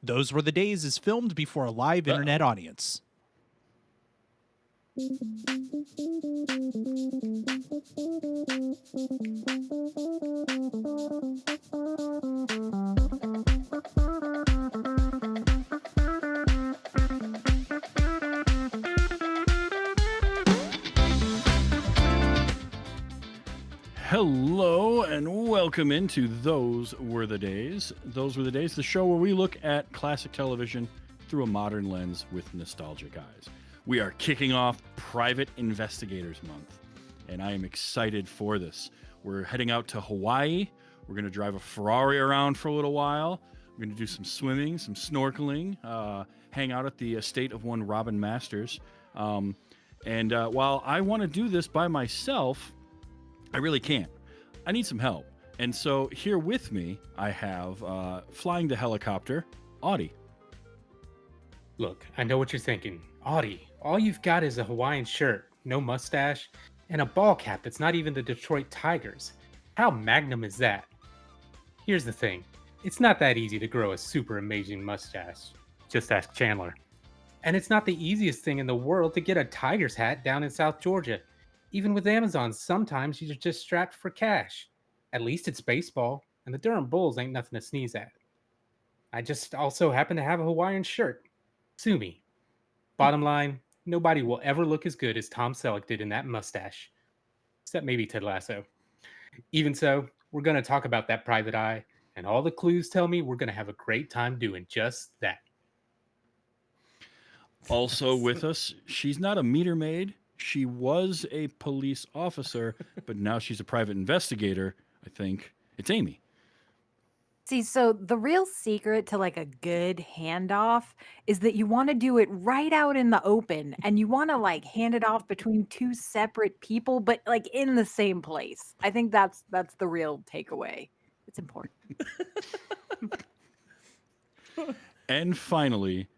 Those Were the Days is filmed before a live internet audience. Hello and welcome into Those Were the Days. Those Were the Days, the show where we look at classic television through a modern lens with nostalgic eyes. We are kicking off Private Investigators Month, and I am excited for this. We're heading out to Hawaii. We're going to drive a Ferrari around for a little while. We're going to do some swimming, some snorkeling, hang out at the estate of one Robin Masters. While I want to do this by myself, I really can't. I need some help. And so here with me, I have flying the helicopter, Audie. Look, I know what you're thinking. Audie, all you've got is a Hawaiian shirt, no mustache, and a ball cap that's not even the Detroit Tigers. How Magnum is that? Here's the thing. It's not that easy to grow a super amazing mustache. Just ask Chandler. And it's not the easiest thing in the world to get a Tigers hat down in South Georgia. Even with Amazon, sometimes you're just strapped for cash. At least it's baseball, and the Durham Bulls ain't nothing to sneeze at. I just also happen to have a Hawaiian shirt. Sue me. Bottom line, nobody will ever look as good as Tom Selleck did in that mustache. Except maybe Ted Lasso. Even so, we're going to talk about that private eye, and all the clues tell me we're going to have a great time doing just that. Also with us, she's not a meter maid. She was a police officer, but now she's a private investigator, I think. It's Amy. See, so the real secret to like a good handoff is that you want to do it right out in the open and you want to like hand it off between two separate people, but like in the same place. I think that's the real takeaway. It's important. And finally,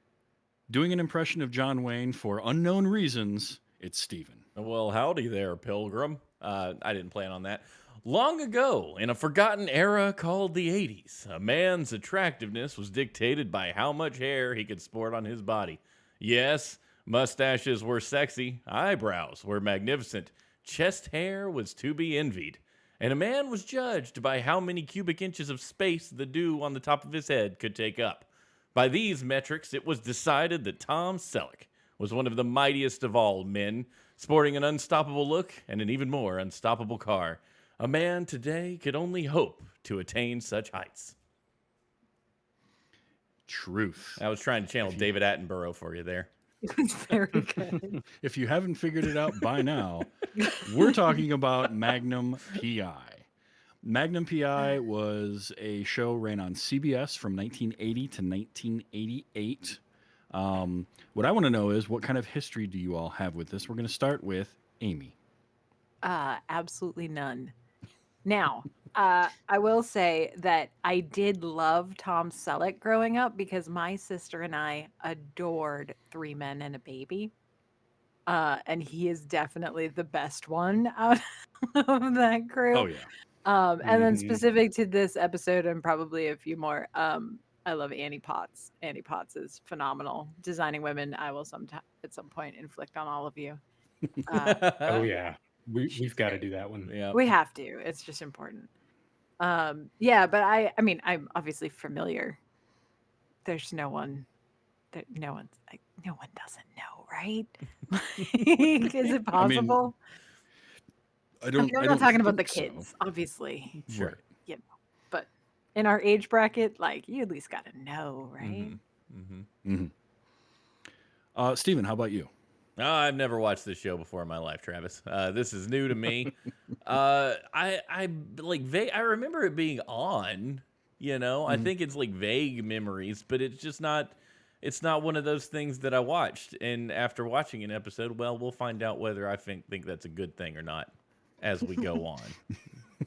doing an impression of John Wayne for unknown reasons, it's Steven. Well, howdy there, Pilgrim. I didn't plan on that. Long ago, in a forgotten era called the 80s, a man's attractiveness was dictated by how much hair he could sport on his body. Yes, mustaches were sexy, eyebrows were magnificent, chest hair was to be envied, and a man was judged by how many cubic inches of space the dew on the top of his head could take up. By these metrics, it was decided that Tom Selleck was one of the mightiest of all men, sporting an unstoppable look and an even more unstoppable car. A man today could only hope to attain such heights. Truth. I was trying to channel David Attenborough for you there. It's very good. If you haven't figured it out by now, we're talking about Magnum P.I. Magnum P.I. was a show ran on CBS from 1980 to 1988. What I want to know is what kind of history do you all have with this? We're going to start with Amy. Absolutely none. Now, I will say that I did love Tom Selleck growing up because my sister and I adored Three Men and a Baby. And he is definitely the best one out of that crew. Oh, yeah. And then specific to this episode and probably a few more, I love Annie Potts. Annie Potts is phenomenal. Designing Women, I will at some point inflict on all of you. Oh, yeah. We've got to do that one. Yeah. We have to. It's just important. Yeah, but I mean, I'm obviously familiar. There's no one no one doesn't know, right? Is it possible? I don't. I'm I not don't talking about the think so. kids, obviously. Right. You know, but in our age bracket, like you at least got to know, right? Steven, how about you? Oh, I've never watched this show before in my life, Travis. This is new to me. I remember it being on. I think it's like vague memories, but it's just not. It's not one of those things that I watched. And after watching an episode, well, we'll find out whether I think that's a good thing or not as we go on.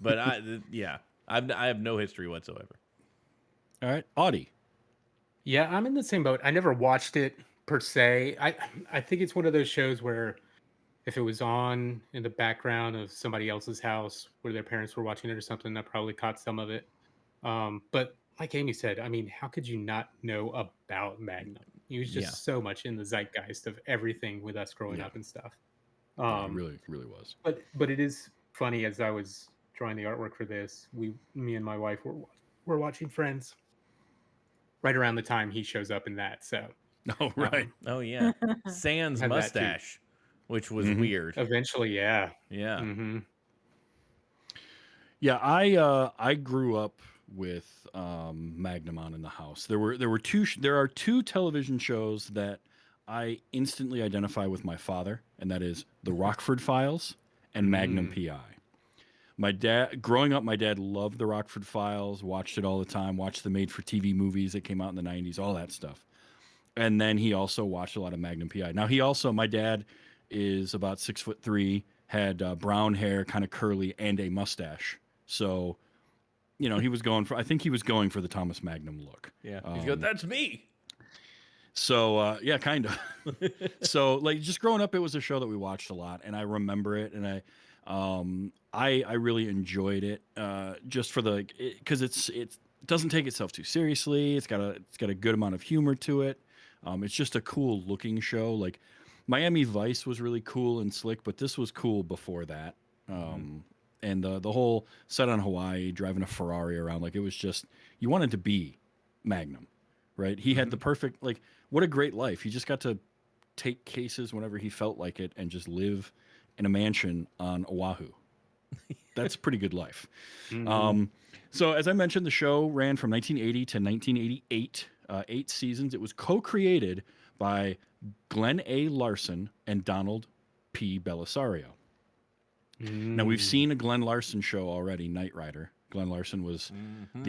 But I have no history whatsoever. All right, Audie. Yeah, I'm in the same boat. I never watched it per se. I think it's one of those shows where if it was on in the background of somebody else's house where their parents were watching it or something, I probably caught some of it. But like Amy said, I mean, how could you not know about Magnum? He was Yeah. just so much in the zeitgeist of everything with us growing Yeah. up and stuff. Yeah, he Um, really was. but it is funny as I was drawing the artwork for this. Me and my wife were watching Friends right around the time he shows up in that. So Oh, right. um, Oh yeah. Sans have that too. mustache, which was Hmm. weird. Eventually, yeah. Yeah. Hmm. Yeah, I grew up with Magnum on in the house. There are two television shows that I instantly identify with my father, and that is The Rockford Files and Magnum Mm. P.I. My dad, growing up, my dad loved The Rockford Files, watched it all the time, watched the made-for-TV movies that came out in the '90s, all that stuff. And then he also watched a lot of Magnum P.I. Now my dad is about 6'3", had brown hair, kind of curly, and a mustache. So he was going for. I think he was going for the Thomas Magnum look. Yeah. He's go, that's me. So yeah, kind of. So like just growing up, it was a show that we watched a lot, and I remember it, and I really enjoyed it, just for the because it doesn't take itself too seriously. It's got a good amount of humor to it. It's just a cool looking show. Like Miami Vice was really cool and slick, but this was cool before that. Um, and the whole set on Hawaii, driving a Ferrari around, like it was just you wanted to be Magnum, right? He had the Hmm. perfect like what a great life. He just got to take cases whenever he felt like it and just live in a mansion on Oahu. That's a pretty good life. Hmm. Um, so, as I mentioned, the show ran from 1980 to 1988, 8 seasons. It was co created by Glenn A. Larson and Donald P. Belisario. Now, we've Mm. seen a Glenn Larson show already, Knight Rider. Glenn Larson was Mm-hmm.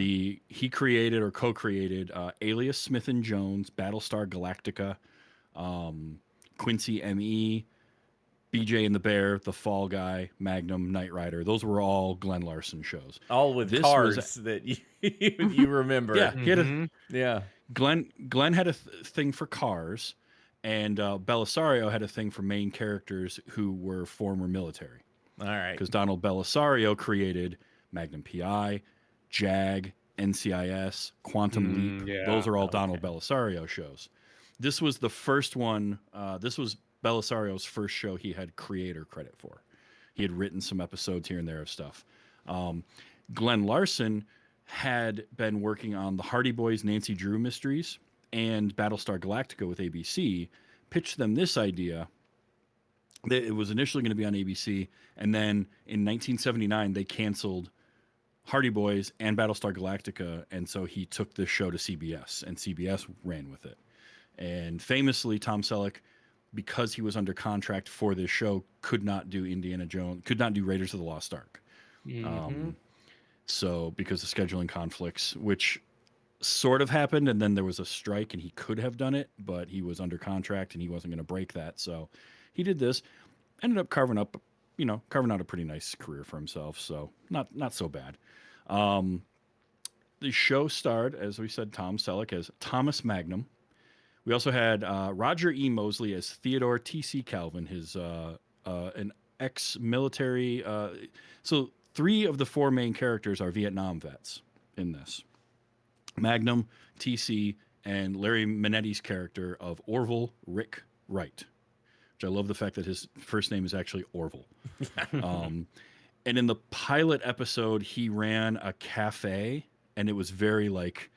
he created or co created Alias Smith and Jones, Battlestar Galactica, um, Quincy M.E., BJ and the Bear, The Fall Guy, Magnum, Knight Rider. Those were all Glenn Larson shows. All with This was cars that you yeah, remember. he had a Hmm. Yeah. Glenn had a thing for cars, and Belisario had a thing for main characters who were former military. All right. Because Donald Belisario created Magnum P.I., JAG, NCIS, Quantum Leap. Mm, yeah. Those are all Donald Okay. Belisario shows. This was the first one. This was Belisario's first show he had creator credit for. He had written some episodes here and there of stuff. Um, Glenn Larson had been working on the Hardy Boys Nancy Drew mysteries and Battlestar Galactica with ABC, pitched them this idea. It was initially going to be on ABC, and then in 1979 they canceled Hardy Boys and Battlestar Galactica, and so he took this show to CBS, and CBS ran with it. And famously, Tom Selleck, because he was under contract for this show, could not do Indiana Jones, could not do Raiders of the Lost Ark. Hmm. Um, so because of scheduling conflicts, which sort of happened, and then there was a strike, and he could have done it, but he was under contract, and he wasn't going to break that. So he did this, ended up carving out a pretty nice career for himself. So not so bad. Um, the show starred, as we said, Tom Selleck as Thomas Magnum. We also had Roger E. Mosley as Theodore T.C. Calvin, his an ex-military. So three of the four main characters are Vietnam vets in this. Magnum, TC, and Larry Minetti's character of Orville Rick Wright, which I love the fact that his first name is actually Orville. Um, and in the pilot episode, he ran a cafe, and it was very like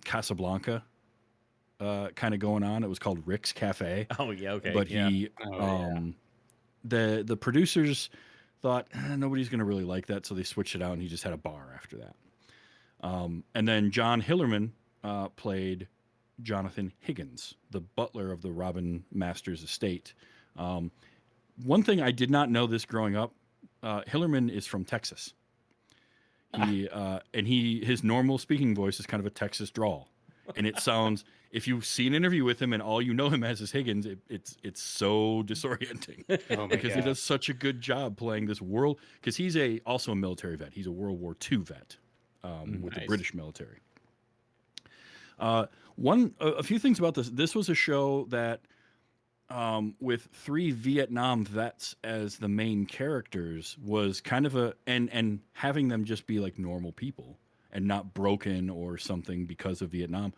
Casablanca kind of going on. It was called Rick's Cafe, Oh yeah. Okay. but Yeah. he Oh yeah. the producers thought nobody's going to really like that, so they switched it out, and he just had a bar after that. And then John Hillerman played Jonathan Higgins, the butler of the Robin Masters estate. Um, One thing I did not know this growing up, Hillerman is from Texas. His normal speaking voice is kind of a Texas drawl, and it sounds. If you see an interview with him and all you know him as is Higgins, it's so disorienting Oh my because he god. does such a good job playing this world. Because he's also a military vet. He's a World War II vet with the Nice. British military. A few things about this. This was a show that with three Vietnam vets as the main characters was kind of and having them just be like normal people and not broken or something because of Vietnam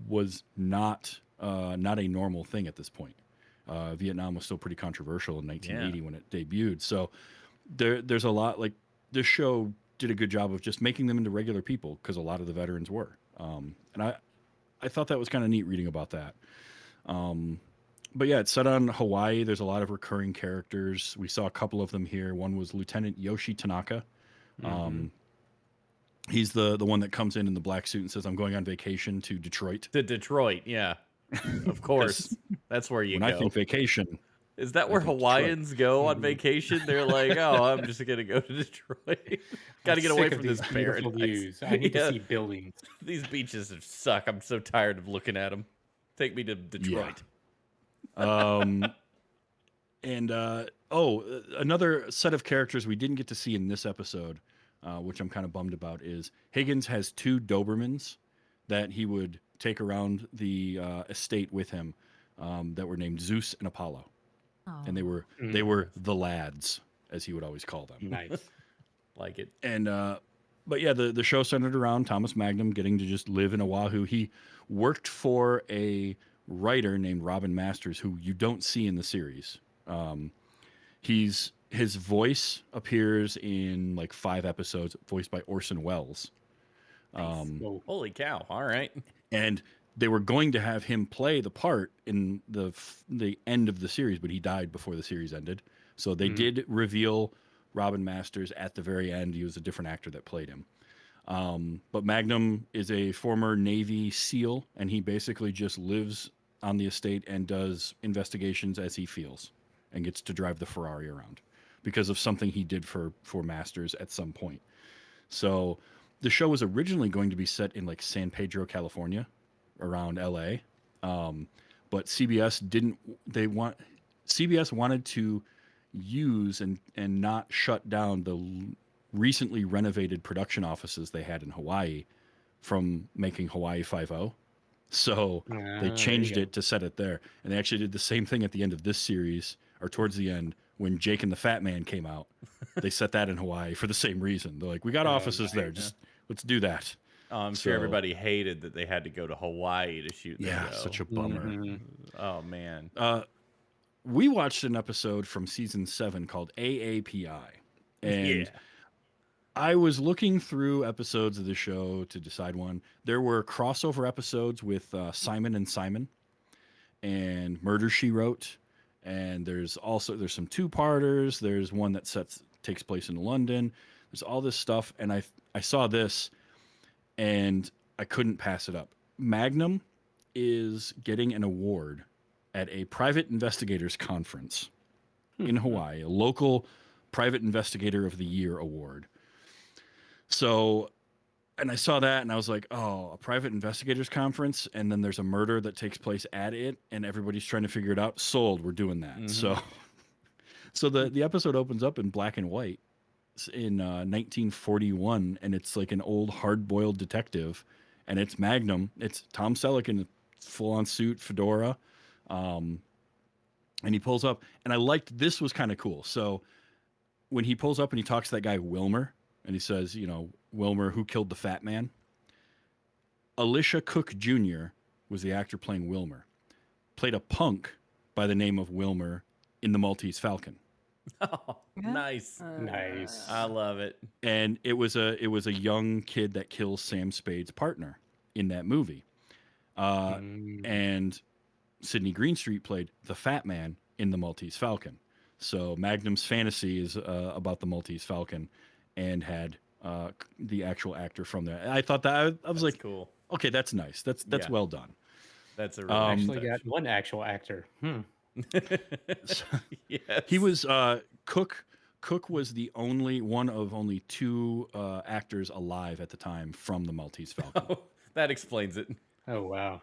was not a normal thing at this point. Vietnam was still pretty controversial in Yeah. 1980 when it debuted. So there's a lot like this show did a good job of just making them into regular people because a lot of the veterans were. And I thought that was kind of neat reading about that. But yeah, it's set on Hawaii. There's a lot of recurring characters. We saw a couple of them here. One was Lieutenant Yoshi Tanaka. Mm-hmm. He's the one that comes in the black suit and says, "I'm going on vacation to Detroit." To Detroit, yeah. Of course. That's where you When I go. think vacation, Is that I where think Detroit. Hawaiians go on vacation? They're like, oh, I'm just going to go to Detroit. Got to get away Sick of from these this beautiful paradise. views. I need to Yeah. see buildings. These beaches suck. I'm so tired of looking at them. Take me to Detroit. And another set of characters we didn't get to see in this episode, which I'm kind of bummed about, is Higgins has two Dobermans that he would take around the estate with him, that were named Zeus and Apollo, and they were the lads, as he would always call them. Nice. Like it. And but yeah, the show centered around Thomas Magnum getting to just live in Oahu. He worked for a writer named Robin Masters, who you don't see in the series. His voice appears in like 5 episodes, voiced by Orson Welles. Whoa. Holy cow. All right. And they were going to have him play the part in the end of the series, but he died before the series ended. So they did reveal Robin Masters at the very end. He was a different actor that played him. But Magnum is a former Navy SEAL, and he basically just lives on the estate and does investigations as he feels, and gets to drive the Ferrari around because of something he did for Masters at some point. So the show was originally going to be set in like San Pedro, California, around LA. But CBS didn't. CBS wanted to use and not shut down the recently renovated production offices they had in Hawaii from making Hawaii 5-0. So they changed it to set it there. And they actually did the same thing at the end of this series, or towards the end, when Jake and the Fat Man came out. They set that in Hawaii for the same reason. They're like, we got offices there. Just let's do that. Oh, I'm sure everybody hated that they had to go to Hawaii to shoot the show. Such a bummer. Oh, man. We watched an episode from season 7 called A.A.P.I. And I was looking through episodes of the show to decide one. There were crossover episodes with Simon and Simon and Murder, She Wrote. And there's some 2-parters. There's one that takes place in London. There's all this stuff. And I saw this and I couldn't pass it up. Magnum is getting an award at a private investigators conference in Hawaii, a local private investigator of the year award. So, and I saw that and I was like, oh, a private investigators conference. And then there's a murder that takes place at it and everybody's trying to figure it out. Sold. We're doing that. So the episode opens up in black and white in 1941. And it's like an old hard-boiled detective, and it's Magnum. It's Tom Selleck in a full-on suit, fedora. And he pulls up, and I liked, this was kind of cool. So when he pulls up and he talks to that guy, Wilmer, and he says, Wilmer, who killed the fat man? Alicia Cook Jr. was the actor playing Wilmer. Played a punk by the name of Wilmer in The Maltese Falcon. Oh, nice. Nice. I love it. And it was a young kid that kills Sam Spade's partner in that movie. And Sidney Greenstreet played the fat man in The Maltese Falcon. So Magnum's fantasy is about the Maltese Falcon, and had the actual actor from there. I thought that I was like, cool. Okay, that's nice. That's well done. That's a really actually got one actual actor. Yes. He was Cook. Cook was the only one of only 2 actors alive at the time from the Maltese Falcon. Oh, that explains it. Oh wow.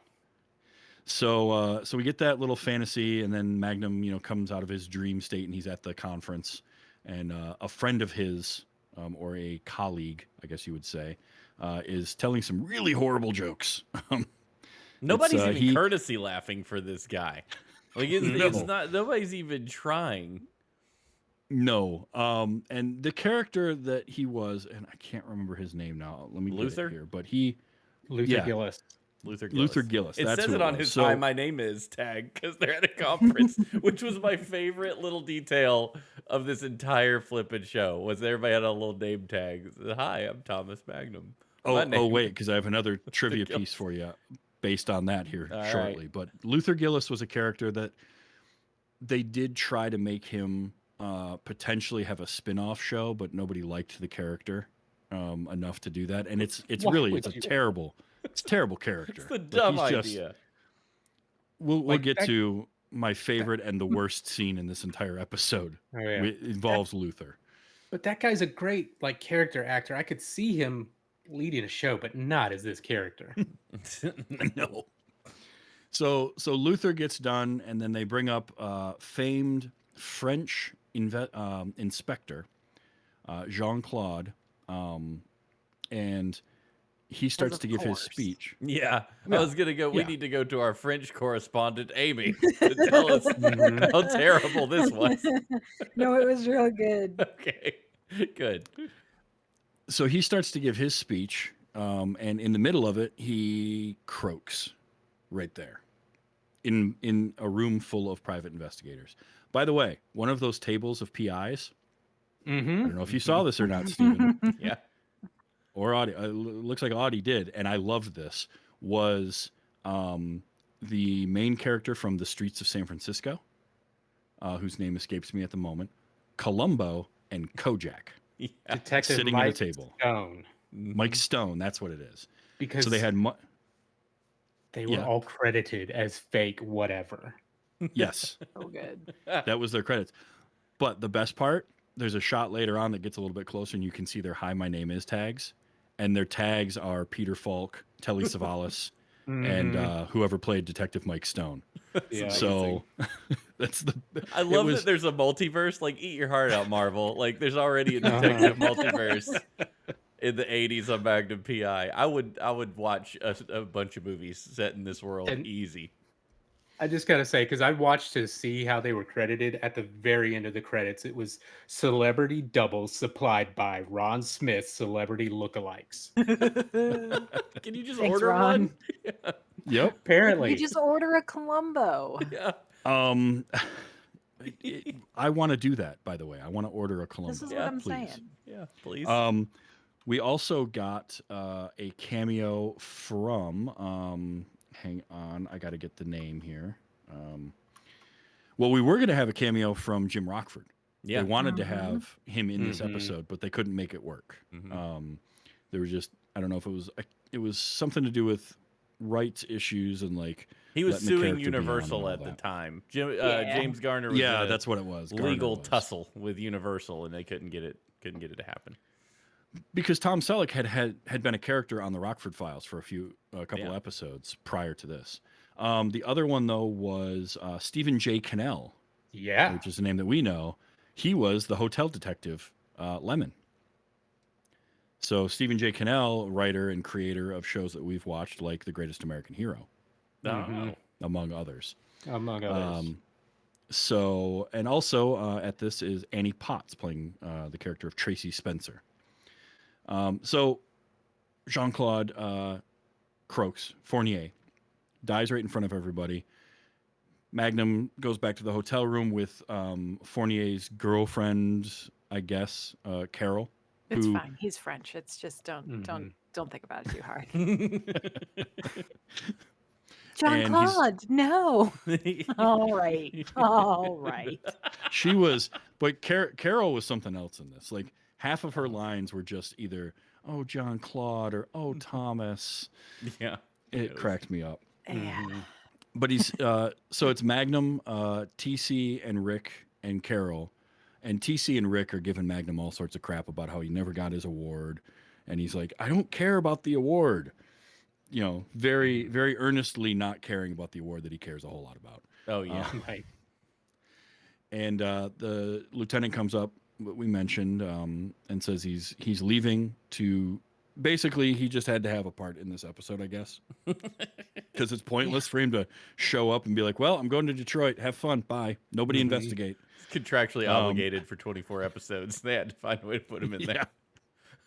So we get that little fantasy, and then Magnum, comes out of his dream state, and he's at the conference, and a friend of his, or a colleague, I guess you would say, is telling some really horrible jokes. Nobody's even courtesy laughing for this guy. Like it's not. Nobody's even trying. No. And the character that he was, and I can't remember his name now. Let me get it Luther? here. But he, Luther yeah, Gillis. Luther Luther Gillis. Gillis. It That's says who it it on was. his "Hi, So my name is" tag because they're at a conference, which was my favorite little detail of this entire flippin' show. Was everybody had a little name tag? It said, "Hi, I'm Thomas Magnum. My oh name wait, is because I have another Luther trivia piece Gillis." for you based on that here All right. shortly. But Luther Gillis was a character that they did try to make him potentially have a spin-off show, but nobody liked the character enough to do that. And it's Why really would you? it's a terrible It's character. a Like dumb he's just idea. we'll Like get that. to my favorite and the worst scene in this entire episode. Oh yeah. It involves Luther. But that guy's a great like character actor. I could see him leading a show, but not as this character. No. No. So Luther gets done, and then they bring up famed French inspector Jean Claude, um, and he Because starts of to give his course. speech. Yeah, I Yeah, was gonna go. We yeah. need to go to our French correspondent, Amy, to tell us Mhm. how terrible this was. No, it was real good. Okay, good. So he starts to give his speech, and in the middle of it, he croaks right there in a room full of private investigators. By the way, one of those tables of PIs. I don't know if you saw this or not, Stephen, Yeah. or Audie. Looks like Audie did, and I loved this. Was um, the main character from The Streets of San Francisco, whose name escapes me at the moment, Columbo and Kojak Yeah. Detective sitting at a Mike table. Stone. Mike Stone, that's what it is. So they Because had, they were yeah, all credited as fake whatever. yes, So good. that was their credits. But the best part, there's a shot later on that gets a little bit closer, and you can see their "Hi, my name is" tags, and their tags are Peter Falk, Telly Savalas, and Hmm. whoever played Detective Mike Stone. That's Yeah. amazing. So that's the. I It love that was there's a multiverse. Like, eat your heart out, Marvel. Like, there's already a Uh-huh. detective multiverse in the '80s on Magnum P.I. I would watch a bunch of movies set in this world And easy. I just gotta say, because I watched to see how they were credited at the very end of the credits, it was celebrity doubles supplied by Ron Smith celebrity lookalikes. Can you just Thanks, order one? Ron. yep. You Apparently. just order a Columbo. Yeah. Um, I want to do that. By the way, I want to order a This Columbo. is what Yeah. I'm Please. saying. Yeah. Please. We also got a cameo from. Hang on, I got to get the name here. Um, well, we were going to have a cameo from Jim Rockford. They Yeah. wanted to Hmm. have him in this Hmm. episode, but they couldn't make it work. Mhm. There was just I don't know if it was something to do with rights issues and like He was letting the suing character be on and Universal all at the that. time. Yeah. James Garner was in Yeah, a that's what it was. Garner legal was. tussle with Universal, and they couldn't get it to happen. Because Tom Selleck had been a character on the Rockford Files for a couple Yeah. episodes prior to this. The other one though was Stephen J. Cannell, Yeah. which is a name that we know. He was the hotel detective Lemon. So Stephen J. Cannell, writer and creator of shows that we've watched, like The Greatest American Hero, Hmm. Oh. among others. Among others. So, and also at this is Annie Potts playing the character of Tracy Spencer. So Jean Claude croaks, Fournier dies right in front of everybody. Magnum goes back to the hotel room with Fournier's girlfriend, I guess, Carol, It's who fine. He's French. It's just Mhm. don't think about it too hard. Yeah. John and he's Claude, no. All right. All right. she was, but Carol was something else in this. Like half of her lines were just either "Oh John Claude" or "Oh Thomas." Yeah. It cracked me up. Yeah. Mhm. But he's so it's Magnum, TC, and Rick and Carol, and TC and Rick are giving Magnum all sorts of crap about how he never got his award, and he's like, "I don't care about the award," very very earnestly not caring about the award that he cares a whole lot about. Oh yeah. Right. And the lieutenant comes up, what we mentioned, and says he's leaving to. Basically, he just had to have a part in this episode, I guess, because it's pointless for him to show up and be like, "Well, I'm going to Detroit. Have fun. Bye. Nobody Mhm. investigate." Contractually obligated for 24 episodes. They had to find a way to put him in there.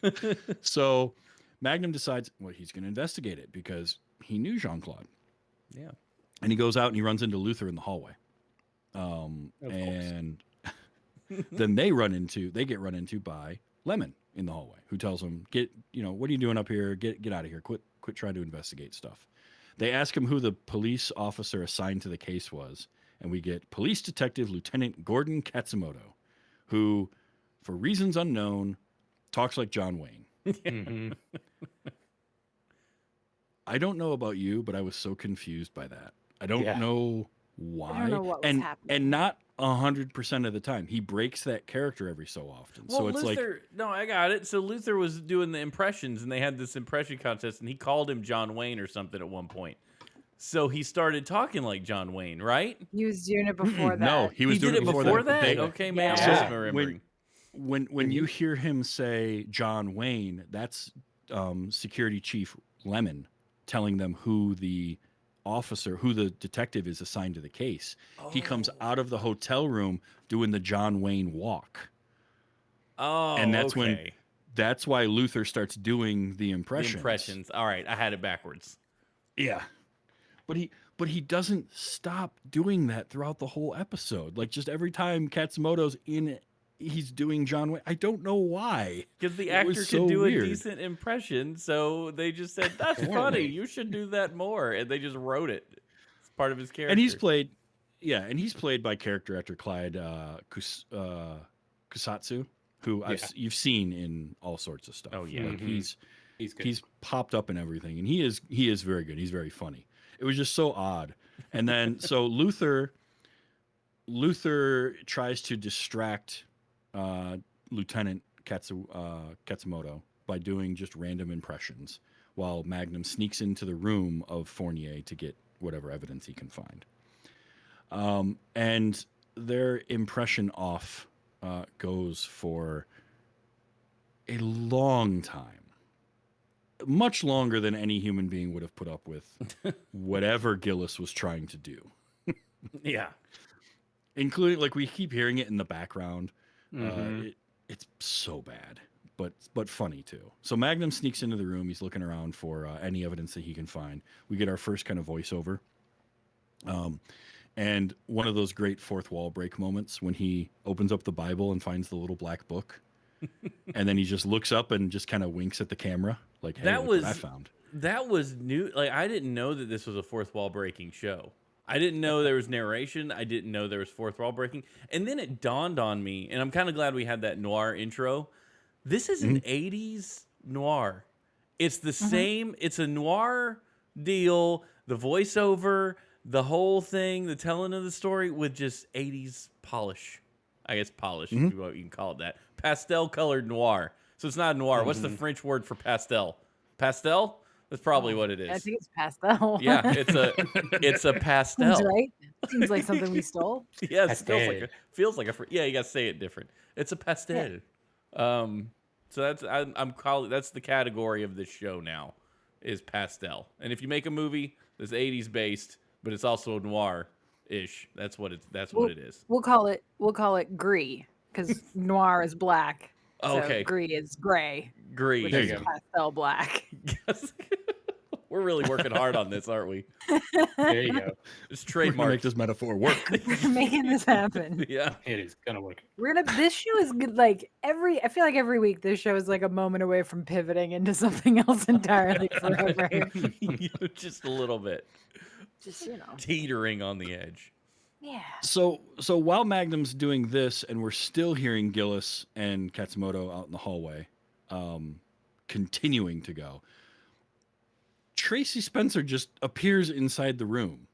Yeah. So Magnum decides, well, he's going to investigate it because he knew Jean Claude. Yeah. And he goes out and he runs into Luther in the hallway. Of course. And then they get run into by Lemon in the hallway, who tells him, what are you doing up here? Get out of here. Quit trying to investigate stuff. They ask him who the police officer assigned to the case was, and we get Police Detective Lieutenant Gordon Katsumoto, who, for reasons unknown, talks like John Wayne. Mhm. I don't know about you, but I was so confused by that. I don't Yeah. know why. I don't know what was happening. And not 100% of the time. He breaks that character every so often. Well, so it's Luther, no, I got it. So Luther was doing the impressions, and they had this impression contest, and he called him John Wayne or something at one point. So he started talking like John Wayne, right? He was doing it before that. No, he was He doing did it it before that. that? Okay, man, Yeah. I wasn't So remembering. When you hear him say John Wayne, that's Security Chief Lemon telling them who the detective is assigned to the case. He comes out of the hotel room doing the John Wayne walk. Oh, And that's okay. that's why Luther starts doing the The impressions. impressions. All right, I had it backwards. Yeah. But he doesn't stop doing that throughout the whole episode. Like, just every time Katsumoto's in it, he's doing John Wayne. I don't know why. Because the It was actor so could do weird. a decent impression, so they just said, that's funny, Apparently. you should do that more. And they just wrote it. It's part of his character. And he's played by character actor Clyde Kusatsu, who you've seen in all sorts of stuff. Oh, yeah. Like, Mhm. He's good. he's popped up in everything, and he is very good. He's very funny. It was just so odd. And then so Luther tries to distract Lieutenant Katsumoto by doing just random impressions, while Magnum sneaks into the room of Fournier to get whatever evidence he can find. And their impression off goes for a long time. Much longer than any human being would have put up with whatever Gillis was trying to do. Yeah. Including, like, we keep hearing it in the background. Mhm. It's so bad, but funny too. So Magnum sneaks into the room. He's looking around for any evidence that he can find. We get our first kind of voiceover. And one of those great fourth wall break moments when he opens up the Bible and finds the little black book. And then he just looks up and just kind of winks at the camera. Like, hey, That look what I was- found. That was new. Like, I didn't know that this was a fourth wall breaking show. I didn't know there was narration. I didn't know there was fourth wall breaking. And then it dawned on me, and I'm kind of glad we had that noir intro. This is an 80s noir. It's the same. It's a noir deal. The voiceover, the whole thing, the telling of the story with just 80s polish. I guess polish, if you can call it that. Pastel colored noir. So it's not noir. What's the French word for pastel? Pastel? That's probably what it is. I think it's pastel. Yeah, it's a pastel. Seems right. Seems like something we stole. Yeah, it Pastel. feels like a yeah. You gotta say it different. It's a pastel. So that's I'm calling that's the category of this show now, is pastel. And if you make a movie that's 80s based, but it's also noir ish, that's what what it is. We'll call it gris because noir is black. So Okay. gris is gray, Green. which There is you go. pastel black. Yes. We're really working hard on this, aren't we? There you go. It's We're gonna make trademarked. this metaphor work. We're making this happen. Yeah. It is gonna work. This show is good. Like I feel like every week this show is like a moment away from pivoting into something else entirely forever. Just a little bit. Just, Teetering on the edge. yeah. So while Magnum's doing this, and we're still hearing Gillis and Katsumoto out in the hallway, continuing to go, Tracy Spencer just appears inside the room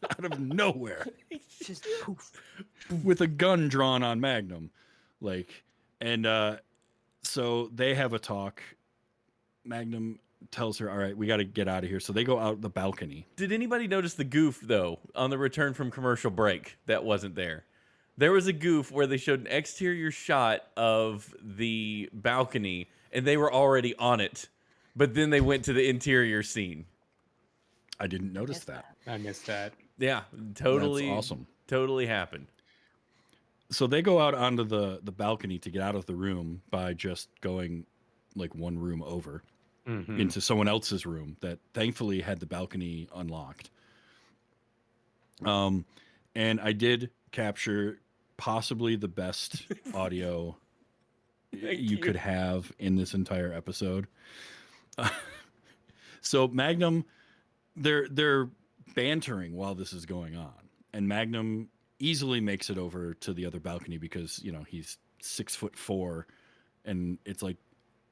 out of nowhere Just poof. with a gun drawn on Magnum, so they have a talk. Magnum tells her, "All right, we got to get out of here." So they go out the balcony. Did anybody notice the goof, though, on the return from commercial break that wasn't there? There was a goof where they showed an exterior shot of the balcony, and they were already on it. But then they went to the interior scene. I didn't notice Missed that. I missed that. Yeah, totally. That's awesome. Totally happened. So they go out onto the balcony to get out of the room by just going like one room over Mm-hmm. into someone else's room that thankfully had the balcony unlocked. Um, and I did capture possibly the best audio Thank you you. could have in this entire episode. So Magnum, they're bantering while this is going on, and Magnum easily makes it over to the other balcony because he's 6'4", and it's like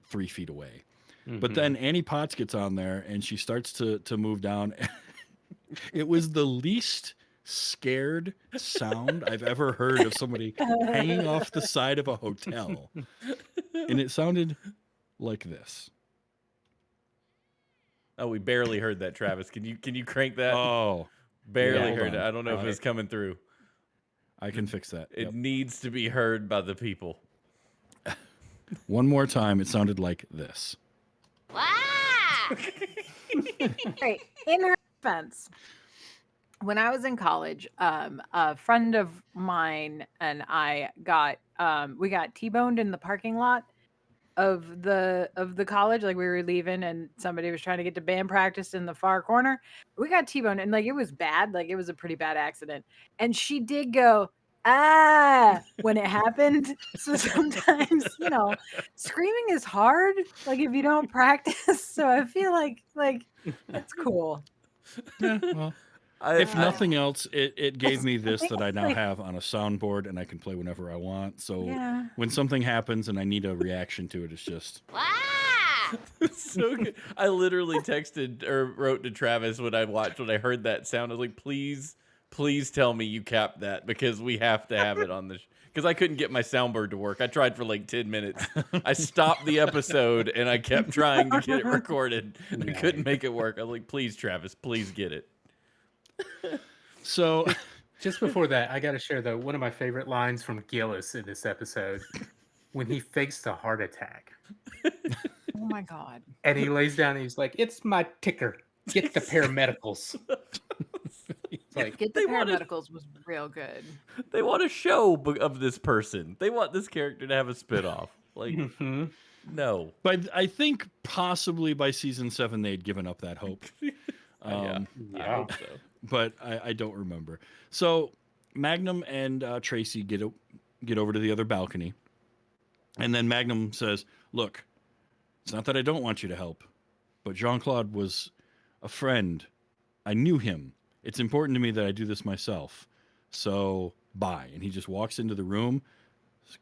3 feet away. But then Annie Potts gets on there and she starts to move down. It was the least scared sound I've ever heard of somebody hanging off the side of a hotel, and it sounded like this. Oh, we barely heard that, Travis. Can you crank that? Oh, Barely hold heard it. on. I don't know if it's coming through. I can fix that. It Yep. needs to be heard by the people. One more time, it sounded like this. Right. In her defense, when I was in college, a friend of mine and I we got T-boned in the parking lot of the college. Like we were leaving and somebody was trying to get to band practice in the far corner. We got T-boned and like it was bad. Like it was a pretty bad accident. And she did go, when it happened. So sometimes, screaming is hard. Like if you don't practice. So I feel like it's cool. Yeah, well, if nothing else, it gave me this that I now have on a soundboard and I can play whenever I want. So when something happens and I need a reaction to it, it's just It's so good. I literally texted or wrote to Travis when I heard that sound. I was like, please tell me you capped that because we have to have it on the because I couldn't get my soundboard to work. I tried for like 10 minutes. I stopped the episode and I kept trying to get it recorded. I couldn't make it work. I was like, please, Travis, please get it. so. Just before that, I got to share one of my favorite lines from Gillis in this episode when he fakes a heart attack. Oh my God. And he lays down and he's like, "It's my ticker. Get the paramedicals." It's like, Get the paramedicals was real good. They want a show of this person. They want this character to have a spinoff. Like, no. But I think possibly by season 7 they'd given up that hope. Yeah. I hope so. But I don't remember. So Magnum and Tracy get over to the other balcony, and then Magnum says, "Look, it's not that I don't want you to help, but Jean Claude was a friend. I knew him. It's important to me that I do this myself. So bye." And he just walks into the room,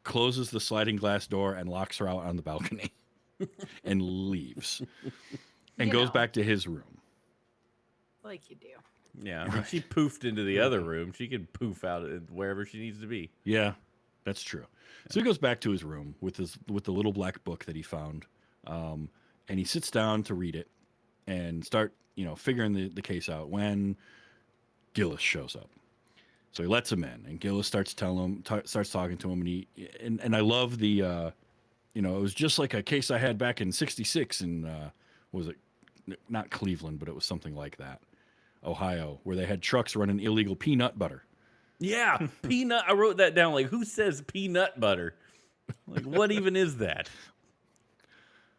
closes the sliding glass door, and locks her out on the balcony, and leaves, and goes back to his room. Like you do. Yeah, I mean, she poofed into the other room. She could poof out wherever she needs to be. Yeah, that's true. So he goes back to his room with the little black book that he found, and he sits down to read it and start figuring the case out when Gillis shows up. So he lets him in, and Gillis starts talking to him, and I love the it was just like a case I had back in '66 in was it not Cleveland, but it was something like that. Ohio, where they had trucks running illegal peanut butter. Yeah, peanut. I wrote that down. Like, who says peanut butter? Like, what even is that?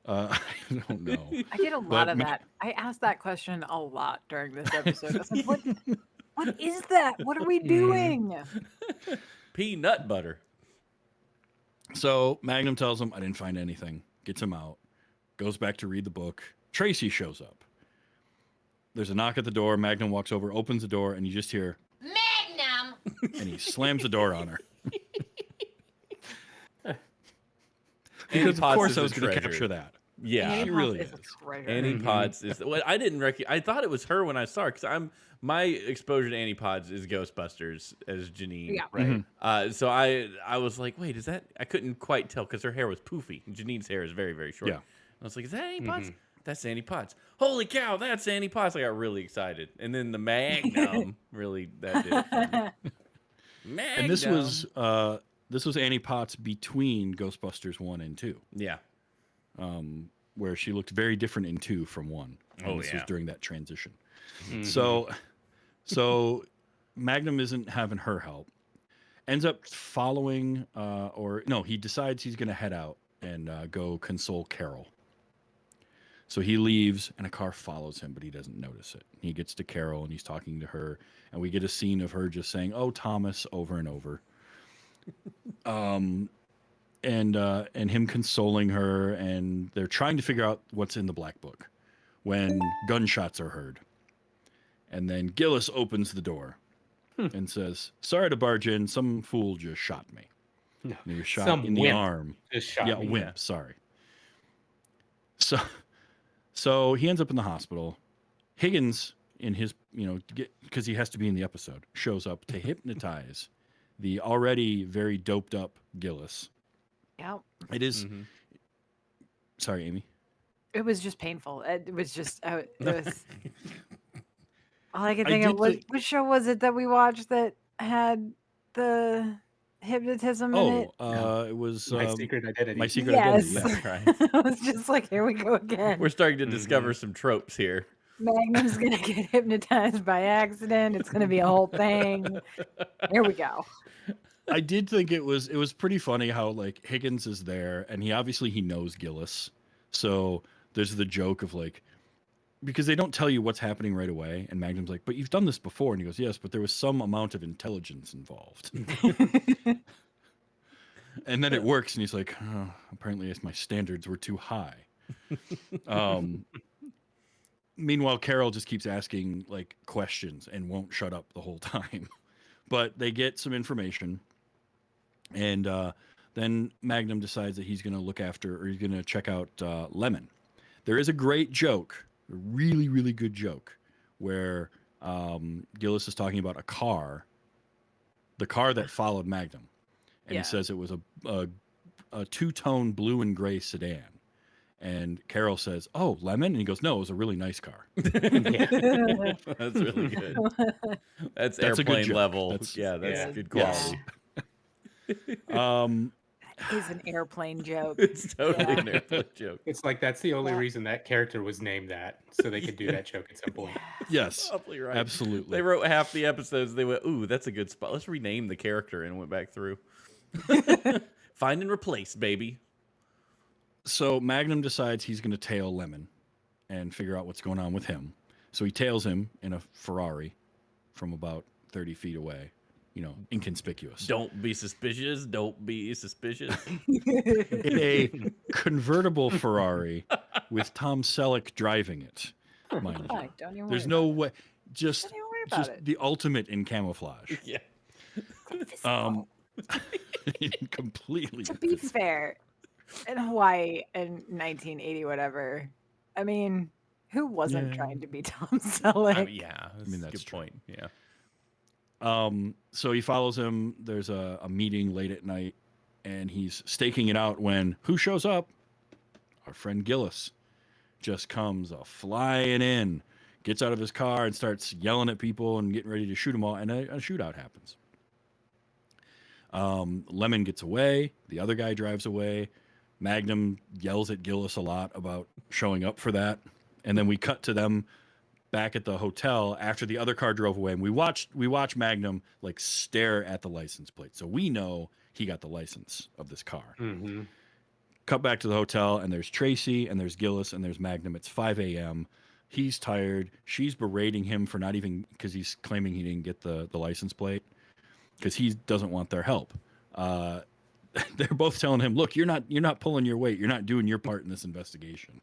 I don't know. I get a lot of that. I asked that question a lot during this episode. I was like, what is that? What are we doing? Peanut butter. So Magnum tells him, "I didn't find anything." Gets him out. Goes back to read the book. Tracy shows up. There's a knock at the door. Magnum walks over, opens the door, and you just hear, "Magnum!" And he slams the door on her. Because, of course, I was going to capture that. Yeah, she really is. Annie Potts is. Well, I didn't recognize. I thought it was her when I saw her because my exposure to Annie Potts is Ghostbusters as Janine. Yeah. Right. So I was like, wait, is that? I couldn't quite tell because her hair was poofy. Janine's hair is very, very short. Yeah. I was like, is that Annie Potts? That's Annie Potts. Holy cow, that's Annie Potts. I got really excited. And then the Magnum really that did it for me. Magnum. And this was Annie Potts between Ghostbusters 1 and 2. Yeah. Where she looked very different in 2 from 1. And this was during that transition. So Magnum isn't having her help. ends up following, or no, he decides he's going to head out and go console Carol. So he leaves, and a car follows him, but he doesn't notice it. He gets to Carol, and he's talking to her, and we get a scene of her just saying, "Oh, Thomas," over and over, and him consoling her, and they're trying to figure out what's in the black book when gunshots are heard, and then Gillis opens the door and says, "Sorry to barge in. Some fool just shot me. No, And he was shot some in the wimp arm. just shot Yeah, me. wimp. Yeah. Sorry." So he ends up in the hospital. Higgins, in his, because he has to be in the episode, shows up to hypnotize the already very doped up Gillis. Yep. It is. Mhm. Sorry, Amy. It was just painful. It was just, it was all I could I think of. did What, think- what show was it that we watched that had the hypnotism in it? It was My Secret Identity. My Secret Yes. Identity. That's right. I was just like, here we go again. We're starting to discover some tropes here. Magnum's going to get hypnotized by accident. It's going to be a whole thing. Here we go. I did think it was pretty funny how like Higgins is there, and he knows Gillis, so there's the joke of like, because they don't tell you what's happening right away, and Magnum's like, "But you've done this before," and he goes, "Yes, but there was some amount of intelligence involved." And then it works, and he's like, "Oh, apparently my standards were too high." Meanwhile, Carol just keeps asking like questions and won't shut up the whole time. But they get some information, and then Magnum decides that he's going to look after, or he's going to check out Lemon. There is a great joke, a really, really good joke, where Gillis is talking about the car that followed Magnum. And Yeah. he says it was a two-tone blue and gray sedan. And Carol says, "Oh, Lemon?" And he goes, "No, it was a really nice car." That's really good. That's a good airplane joke. level. That's- That's good Yes. quality. Is an airplane joke. It's totally Yeah. an airplane joke. It's like that's the only Yeah. reason that character was named that, so they could do that joke at some point. Yes, Probably right. absolutely. They wrote half the episodes. They went, "Ooh, that's a good spot. Let's rename the character," and went back through. Find and replace, baby. So Magnum decides he's going to tail Lemon and figure out what's going on with him. So he tails him in a Ferrari from about 30 feet away, inconspicuous. Don't be suspicious. Don't be suspicious. In a convertible Ferrari with Tom Selleck driving it, mind you. Fine, don't even There's worry no way. Just, Don't even worry about just it. the ultimate in camouflage. Yeah. Completely. To be fair, in Hawaii in 1980, whatever, I mean, who wasn't Yeah. trying to be Tom Selleck? Yeah. That's mean, a that's good true. point. Yeah. So he follows him. There's a meeting late at night, and he's staking it out when who shows up? Our friend Gillis just comes flying in, gets out of his car, and starts yelling at people and getting ready to shoot them all. And a shootout happens. Lemon gets away. The other guy drives away. Magnum yells at Gillis a lot about showing up for that. And then we cut to them back at the hotel after the other car drove away, and we watch Magnum like stare at the license plate, so we know he got the license of this car. Mm-hmm. Cut back to the hotel, and there's Tracy, and there's Gillis, and there's Magnum. It's 5 a.m. He's tired. She's berating him for not even, because he's claiming he didn't get the license plate, because he doesn't want their help. They're both telling him, "Look, you're not pulling your weight. You're not doing your part in this investigation."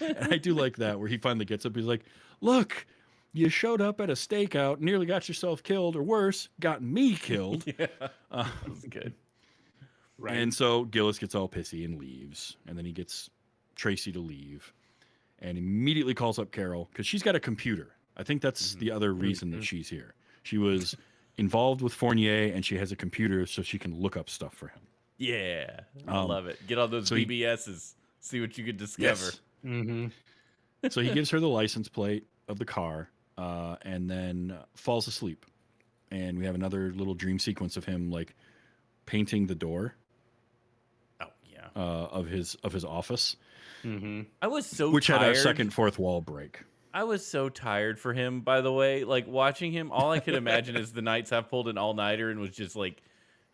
And I do like that, where he finally gets up. He's like, "Look, you showed up at a stakeout, nearly got yourself killed, or worse, got me killed." Yeah. That's good. Right. And so Gillis gets all pissy and leaves. And then he gets Tracy to leave and immediately calls up Carol because she's got a computer. I think that's the other reason that she's here. She was involved with Fornier, and she has a computer so she can look up stuff for him. Yeah. I love it. Get all those so he- BBSs. See what you could discover. Yes. Mm-hmm. So he gives her the license plate of the car, and then falls asleep. And we have another little dream sequence of him like painting the door Oh yeah. of his office, Mm-hmm. I was so which tired. had a second fourth wall break. I was so tired for him, by the way. Like watching him, all I could imagine is the nights I've pulled an all-nighter and was just like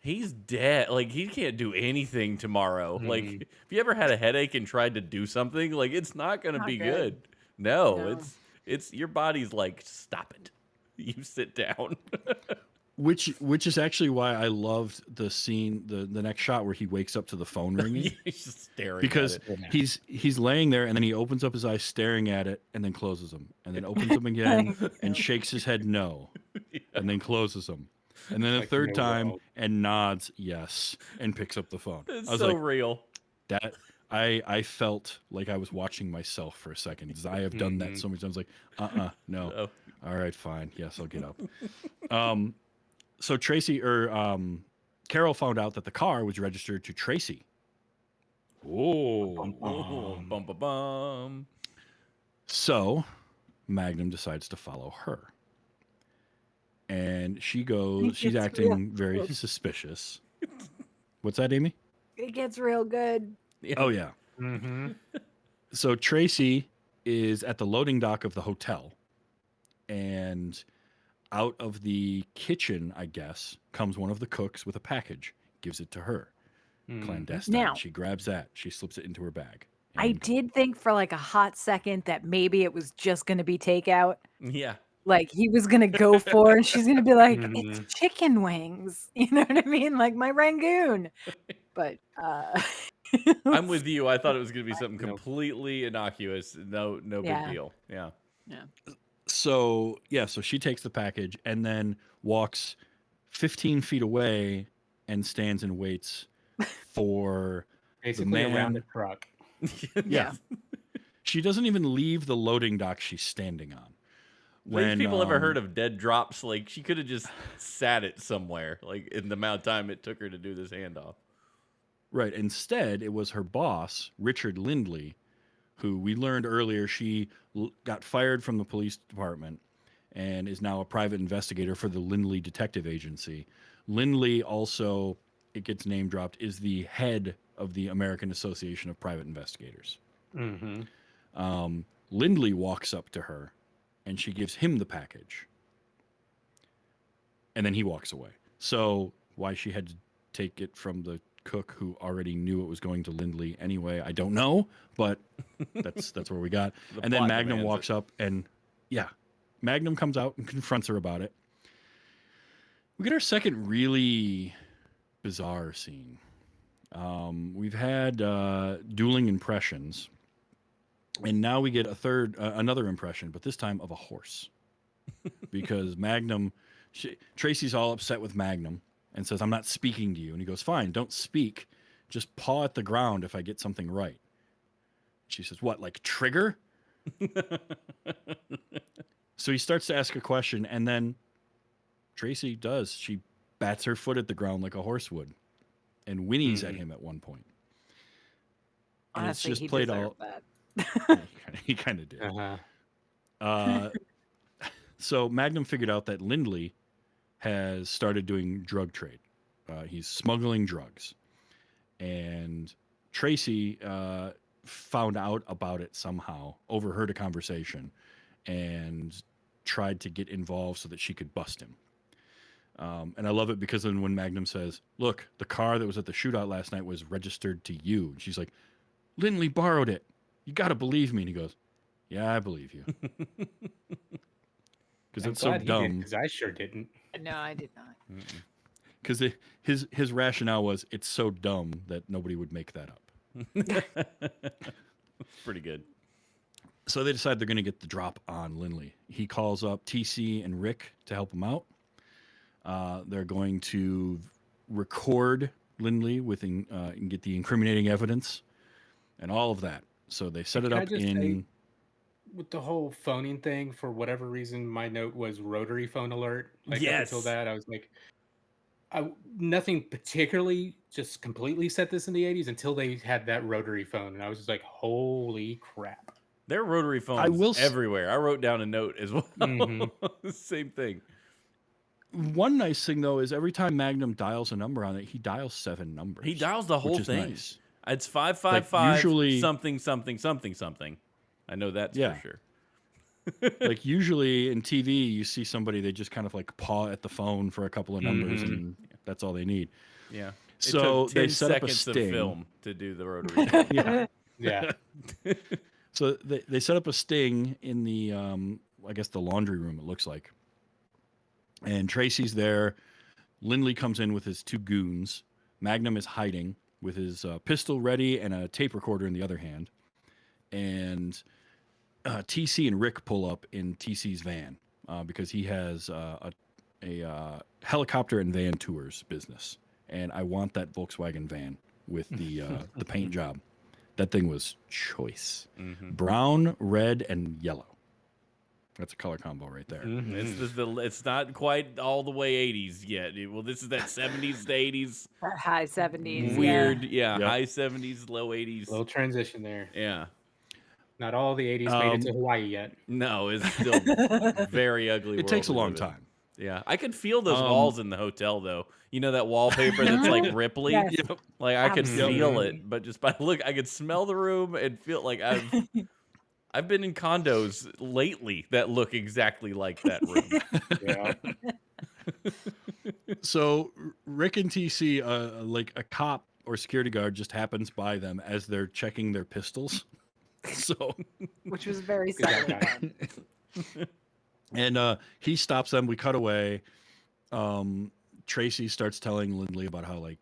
he's dead. Like he can't do anything tomorrow. Like Mhm. if you ever had a headache and tried to do something, like it's not gonna Not be good. good. No, No. it's your body's like, stop it. You sit down. Which is actually why I loved the scene, the next shot where he wakes up to the phone ringing. He's just staring at Because it. Yeah. he's laying there and then he opens up his eyes staring at it and then closes them and then opens them again and shakes his head no and then closes them and then a Like, third no time way. and nods yes and picks up the phone. It's I was so like real. that. I felt like I was watching myself for a second because I have done that Mhm. so many times. Like no, Oh, all right, fine, yes, I'll get up. So Tracy or Carol found out that the car was registered to Tracy. Bum, oh, bum. bum bum bum. So Magnum decides to follow her. And she goes, she's It's real acting very good. suspicious. What's that, Amy? It gets real good. Yeah. Oh, yeah. Mhm. So Tracy is at the loading dock of the hotel. And out of the kitchen, I guess, comes one of the cooks with a package, gives it to her. Mhm. Clandestine. Now, She grabs that. She slips it into her bag. I And did think for like a hot second that maybe it was just going to be takeout. Yeah. Like he was going to go for, and she's going to be like, it's Mhm. chicken wings. You know what I mean? Like my Rangoon. But, I'm with you. I thought it was gonna be something Nope. completely innocuous. No big yeah. deal. Yeah. Yeah. so, yeah, so she takes the package and then walks 15 feet away and stands and waits for the Basically around a man. truck. Yeah. Yeah. She doesn't even leave the loading dock she's standing on. These When people ever heard of dead drops? Like she could have just sat it somewhere, like in the amount of time it took her to do this handoff. right, instead it was her boss, Richard Lindley, who we learned earlier got fired from the police department and is now a private investigator for the Lindley Detective Agency. Lindley also, it gets name dropped, is the head of the American Association of Private Investigators. Mhm. Lindley walks up to her and she gives him the package. And then he walks away. So why she had to take it from the cook who already knew it was going to Lindley anyway, I don't know, but that's where we got. The And then plot Magnum demands it. walks up and yeah, Magnum comes out and confronts her about it. We get our second really bizarre scene. We've had dueling impressions, and now we get another impression, but this time of a horse, because Tracy's all upset with Magnum and says, "I'm not speaking to you," and he goes, "Fine, don't speak, just paw at the ground if I get something right." She says, "What, like trigger?" So he starts to ask a question, and then Tracy does. She bats her foot at the ground like a horse would and whinnies at Mhm. him at one point. And it's Honestly, just he played deserved all. that. Yeah, he kind of did. Uh-huh. Uh, so Magnum figured out that Lindley has started doing drug trade. He's smuggling drugs. And Tracy found out about it somehow, overheard a conversation, and tried to get involved so that she could bust him. And I love it because then when Magnum says, "Look, the car that was at the shootout last night was registered to you," and she's like, "Lindley borrowed it. You got to believe me." And he goes, "Yeah, I believe you." Because I'm it's so glad he did dumb. because I sure didn't. No, I did not. Mm-mm. Because his rationale was it's so dumb that nobody would make that up. Pretty good. So they decide they're going to get the drop on Lindley. He calls up TC and Rick to help him out. They're going to record Lindley and get the incriminating evidence and all of that. So they set And it can I up just say, in. with the whole phoning thing, for whatever reason, my note was rotary phone alert. Like up until Yes. that, I was like, nothing particularly, just completely set this in the 80s until they had that rotary phone. And I was just like, holy crap. There are rotary I phones will. everywhere. I wrote down a note as well. Mhm. Same thing. One nice thing though is every time Magnum dials a number on it, he dials 7 numbers. He dials the whole which is thing. nice. It's 555 Like usually, something something something something. I know that's for yeah. sure. Like usually in TV, you see somebody they just kind of like paw at the phone for a couple of numbers, Mhm. and that's all they need. Yeah. So it took they 10 set up a seconds of sting. film to do the rotary phone. Yeah. Yeah. So they set up a sting in the I guess the laundry room. It looks like, and Tracy's there. Lindley comes in with his two goons. Magnum is hiding with his pistol ready and a tape recorder in the other hand. And TC and Rick pull up in TC's van because he has a helicopter and van tours business. And I want that Volkswagen van with the paint job. That thing was choice. Mm-hmm. Brown, red, and yellow. That's a color combo right there. Mhm. It's not quite all the way 80s yet. Well, this is that 70s to 80s That high 70s, weird, Yep. high 70s, low 80s. Little transition there. Yeah. Not all the 80s made it to Hawaii yet. No, it's still yeah. very ugly. It world takes a we long live in. time. Yeah, I could feel those Um, walls in the hotel though. You know that wallpaper that's like Ripley? Yes. Yep. Like I could feel Absolutely. it, but just by look, I could smell the room and feel like I've been in condos lately that look exactly like that room. Yeah. So Rick and TC, like a cop or security guard, just happens by them as they're checking their pistols. So, Which was very Good job, subtly guys. done. and he stops them. We cut away. Tracy starts telling Lindley about how, like,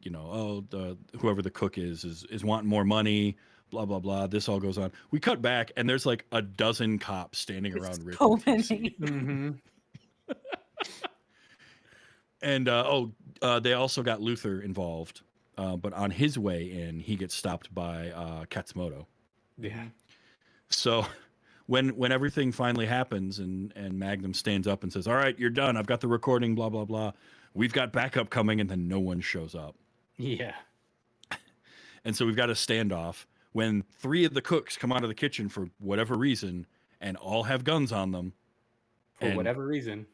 whoever the cook is wanting more money. Blah blah blah. This all goes on. We cut back, and there's like a dozen cops standing around Rick So and TC. many. Mm-hmm. And they also got Luther involved. But on his way in, he gets stopped by Katsumoto. Yeah. So when everything finally happens and Magnum stands up and says, "All right, you're done. I've got the recording, blah blah blah. We've got backup coming," and then no one shows up. Yeah. And so we've got a standoff when three of the cooks come out of the kitchen for whatever reason and all have guns on them For And- whatever reason.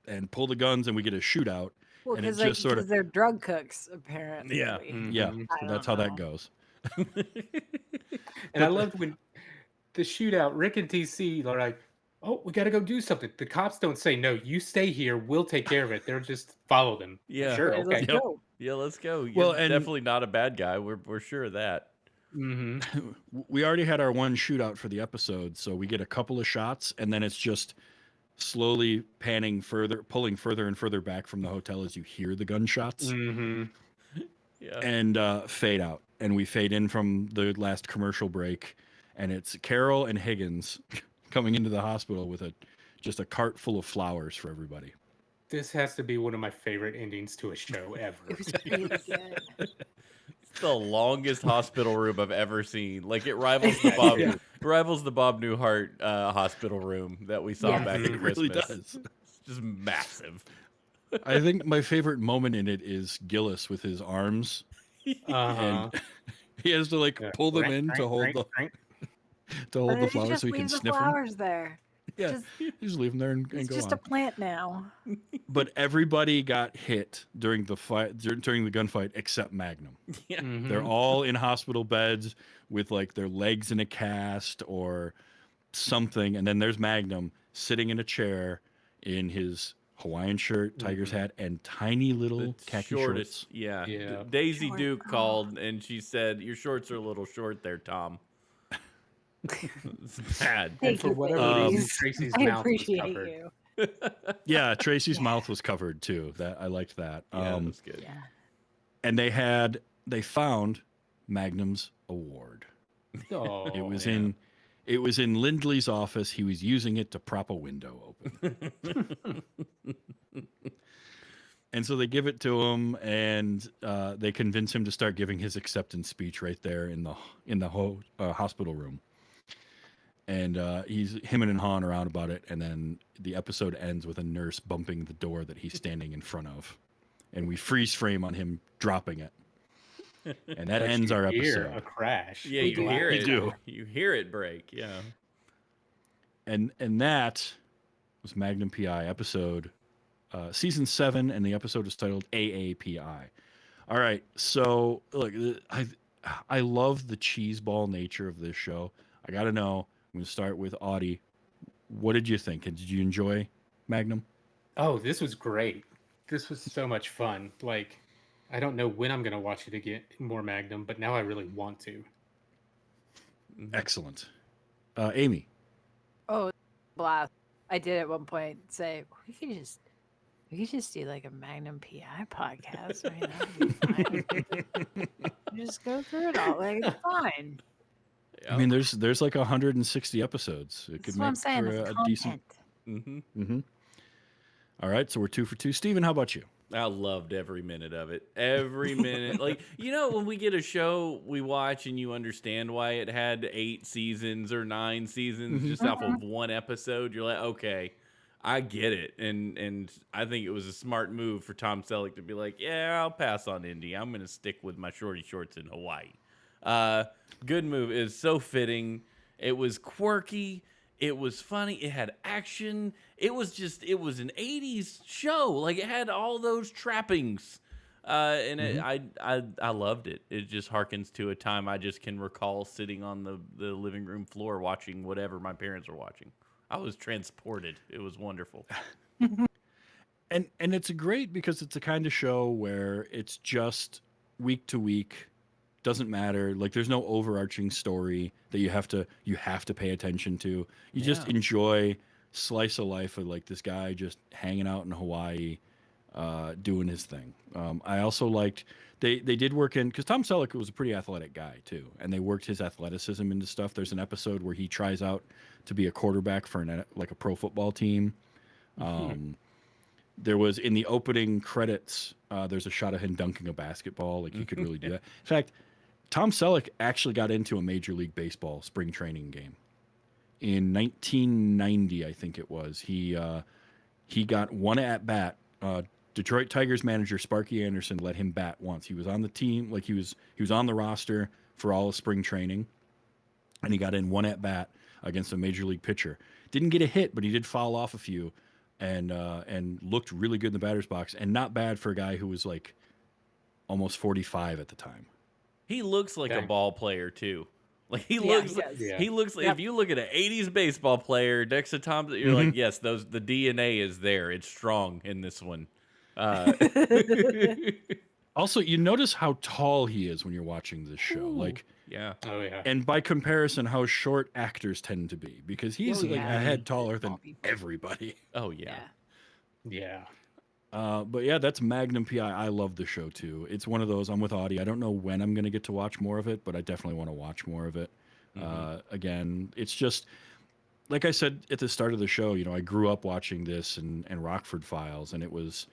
and pull the guns, and we get a shootout. Well, And it because just sort of- they're drug cooks, apparently. Yeah. Mhm. Yeah, I so that's don't how that know. goes. And I loved when the shootout, Rick and TC are like, "Oh, we got to go do something." The cops don't say, "No, you stay here. We'll take care of it." They're just follow them. Yeah. Sure. Okay, Okay. let's Yep. go. Yeah, let's go. You're Well, and- definitely not a bad guy. We're sure of that. Mm-hmm. We already had our one shootout for the episode, so we get a couple of shots, and then it's just slowly panning further, pulling further and further back from the hotel as you hear the gunshots, Mm-hmm. Yeah. and fade out. And we fade in from the last commercial break, and it's Carol and Higgins coming into the hospital with just a cart full of flowers for everybody. This has to be one of my favorite endings to a show ever. It was really good. It's the longest hospital room I've ever seen. Like it rivals the Bob Yeah. rivals the Bob Newhart hospital room that we saw Yes. back It in really Christmas. does. It's just massive. I think my favorite moment in it is Gillis with his arms, Uh-huh. and he has to like Yeah. pull them Crank, in to crank, hold crank, the crank. flowers just so he can leave the sniff them. flowers there. Yeah, Just, just leave them there and it's go just on. a plant now. But everybody got hit during the fight, during the gunfight, except Magnum. Yeah. Mhm. They're all in hospital beds with like their legs in a cast or something, and then there's Magnum sitting in a chair in his Hawaiian shirt, tiger's hat, and tiny little The khaki shortest. shorts. Yeah. Yeah. Daisy Short. Duke Oh. called and she said, "Your shorts are a little short there, Tom." It's bad. And Thank for you, whatever reason, ladies. Tracy's I mouth was appreciate covered. you. Yeah, Tracy's mouth was covered too. That I liked that. Yeah, that was good. Yeah. And they found Magnum's award. Oh, It was yeah. in Lindley's office. He was using it to prop a window open. And so they give it to him, and they convince him to start giving his acceptance speech right there in the hospital room. And he's hemming and hawing around about it, and then the episode ends with a nurse bumping the door that he's standing in front of, and we freeze frame on him dropping it, and that but ends you our hear episode. a crash. Yeah, We you do. hear We it. do. You hear it break. Yeah. And that was Magnum P.I. episode season 7, and the episode is titled A.A.P.I. All right, so look, I love the cheeseball nature of this show. I gotta know. I'm gonna start with Audie. What did you think? Did you enjoy Magnum? Oh, this was great. This was so much fun. Like, I don't know when I'm gonna watch it again, more Magnum, but now I really want to. Mhm. Excellent. Amy. Oh, blast! I did at one point say we could just do like a Magnum PI podcast. I mean, that would be fine. Just go through it all. Like it's fine. I Yep. mean, there's like 160 episodes. It This could is what I'm make saying. for It's a decent. content. Hmm. Hmm. All right, so we're 2 for 2. Steven, how about you? I loved every minute of it. Every minute. Like, when we get a show we watch and you understand why it had 8 seasons or 9 seasons Hmm. just off of one episode, you're like, okay, I get it. And I think it was a smart move for Tom Selleck to be like, yeah, I'll pass on Indy. I'm going to stick with my shorty shorts in Hawaii. Uh, Good move. It was so fitting. It was quirky. It was funny. It had action. It was an 80s show. Like, it had all those trappings. And Hmm. I loved it. It just harkens to a time I just can recall sitting on the living room floor watching whatever my parents were watching. I was transported. It was wonderful. And it's great because it's the kind of show where it's just week to week, doesn't matter. Like there's no overarching story that you have to pay attention to. You just Yeah. enjoy slice of life of like this guy just hanging out in Hawaii, doing his thing. I also liked they did work in because Tom Selleck was a pretty athletic guy too, and they worked his athleticism into stuff. There's an episode where he tries out to be a quarterback for like a pro football team. There was in the opening credits. There's a shot of him dunking a basketball. Like he could really do that. In fact, Tom Selleck actually got into a Major League Baseball spring training game in 1990, I think it was. He got one at bat. Detroit Tigers manager Sparky Anderson let him bat once. He was on the team, like he was on the roster for all of spring training, and he got in one at bat against a major league pitcher. Didn't get a hit, but he did foul off a few, and looked really good in the batter's box, and not bad for a guy who was like almost 45 at the time. He looks like a Dang. ball player too. Like Yeah, he does. Yeah. he looks like Yep. if you look at an 80s baseball player next to Tom, you're like, yes, the DNA is there. It's strong in this one. Uh Also, you notice how tall he is when you're watching this show. Ooh. Like, Yeah. Oh yeah. and by comparison, how short actors tend to be because he's Oh, like yeah. a head taller Tall than people. everybody. Oh yeah. Yeah. Yeah. But yeah, that's Magnum P.I. I love the show too. It's one of those. I'm with Audie. I don't know when I'm going to get to watch more of it, but I definitely want to watch more of it. Again, it's just like I said at the start of the show. I grew up watching this and Rockford Files, and it was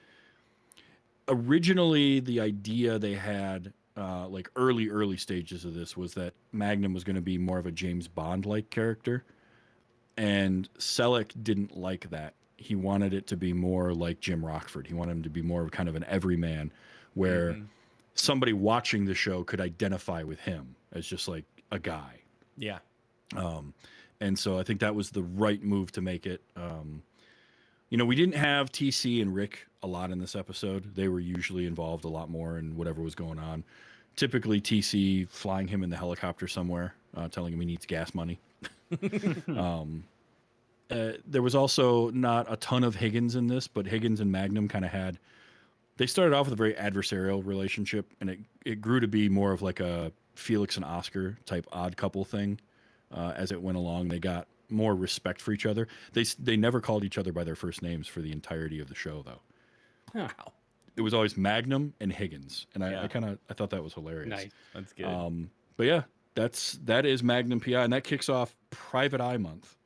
originally the idea they had. Like early stages of this was that Magnum was going to be more of a James Bond like character, and Selleck didn't like that. He wanted it to be more like Jim Rockford. He wanted him to be more of kind of an everyman, where Mhm. somebody watching the show could identify with him as just like a guy. Yeah. And so I think that was the right move to make it. We didn't have TC and Rick a lot in this episode. They were usually involved a lot more in whatever was going on. Typically, TC flying him in the helicopter somewhere, telling him he needs gas money. There was also not a ton of Higgins in this, but Higgins and Magnum kind of had. They started off with a very adversarial relationship, and it grew to be more of like a Felix and Oscar type odd couple thing. As it went along, they got more respect for each other. They never called each other by their first names for the entirety of the show, though. Huh. Wow. It was always Magnum and Higgins, and Yeah. I thought that was hilarious. Nice. That's good. But yeah, that is Magnum PI, and that kicks off Private Eye Month,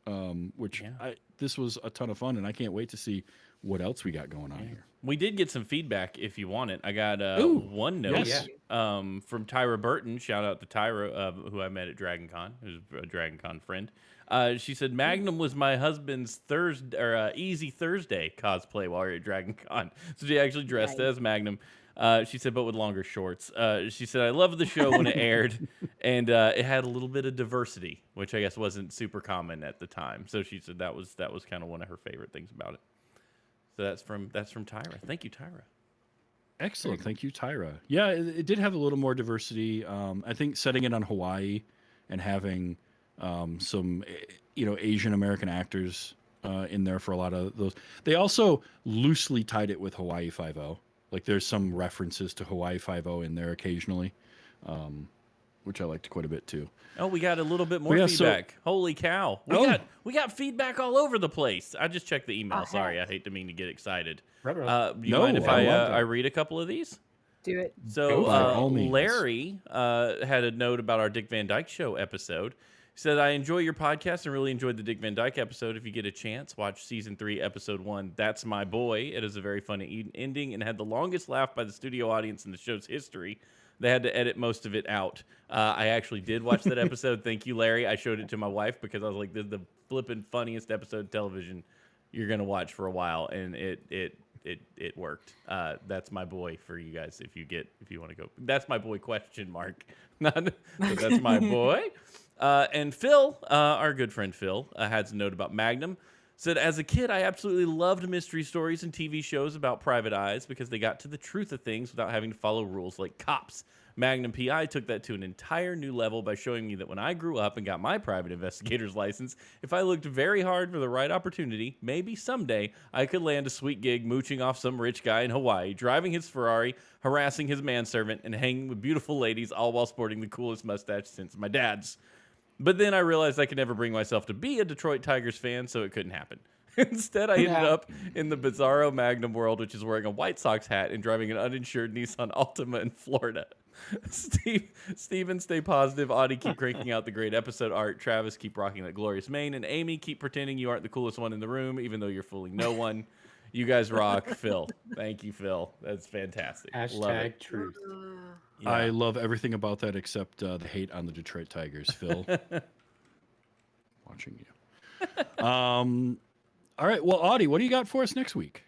which Yeah. this was a ton of fun, and I can't wait to see what else we got going on here. We did get some feedback if you want it. I got Ooh, one note yes. from Tyra Burton. Shout out to Tyra, who I met at Dragon Con, who's a Dragon Con friend. She said Magnum was my husband's Thursday or Easy Thursday cosplay while we were at Dragon Con. So she actually dressed Nice. as Magnum. She said, but with longer shorts. She said, I loved the show when it aired, and it had a little bit of diversity, which I guess wasn't super common at the time. So she said that was kind of one of her favorite things about it. So that's from Tyra. Thank you, Tyra. Excellent. Thank you, Tyra. Yeah, it did have a little more diversity. I think setting it on Hawaii and having some, Asian American actors in there for a lot of those. They also loosely tied it with Hawaii 5-0. Like there's some references to Hawaii Five-O in there occasionally, which I liked quite a bit too. Oh, we got a little bit But more yeah, feedback. Holy cow. Oh. We got feedback all over the place. I just checked the email. Oh, Sorry, I heck. hate to mean to get excited. Ruh-roh. Do you No, mind if I love I that. read a couple of these? Do it. So Go for it. By all means. Larry had a note about our Dick Van Dyke Show episode. He said, I enjoy your podcast and really enjoyed the Dick Van Dyke episode. If you get a chance, watch season 3, episode 1. That's My Boy. It is a very funny ending and had the longest laugh by the studio audience in the show's history. They had to edit most of it out. I actually did watch that episode. Thank you, Larry. I showed it to my wife because I was like, this is the flippin' funniest episode of television you're going to watch for a while. And it worked. That's My Boy for you guys if you want to go. That's My Boy ? Not but that's My Boy. And Phil, our good friend Phil, had a note about Magnum. Said, as a kid, I absolutely loved mystery stories and TV shows about private eyes because they got to the truth of things without having to follow rules like cops. Magnum P.I. took that to an entire new level by showing me that when I grew up and got my private investigator's license, if I looked very hard for the right opportunity, maybe someday I could land a sweet gig mooching off some rich guy in Hawaii, driving his Ferrari, harassing his manservant, and hanging with beautiful ladies, all while sporting the coolest mustache since my dad's. But then I realized I could never bring myself to be a Detroit Tigers fan, so it couldn't happen. Instead, I ended up in the bizarro Magnum world, which is wearing a White Sox hat and driving an uninsured Nissan Altima in Florida. Steven, stay positive. Audie, keep cranking out the great episode art. Travis, keep rocking that glorious mane. And Amy, keep pretending you aren't the coolest one in the room, even though you're fooling no one. You guys rock. Phil. Thank you, Phil. That's fantastic. Love Hashtag it. truth. Yeah. I love everything about that except the hate on the Detroit Tigers, Phil. Watching you. All right. Well, Audie, what do you got for us next week?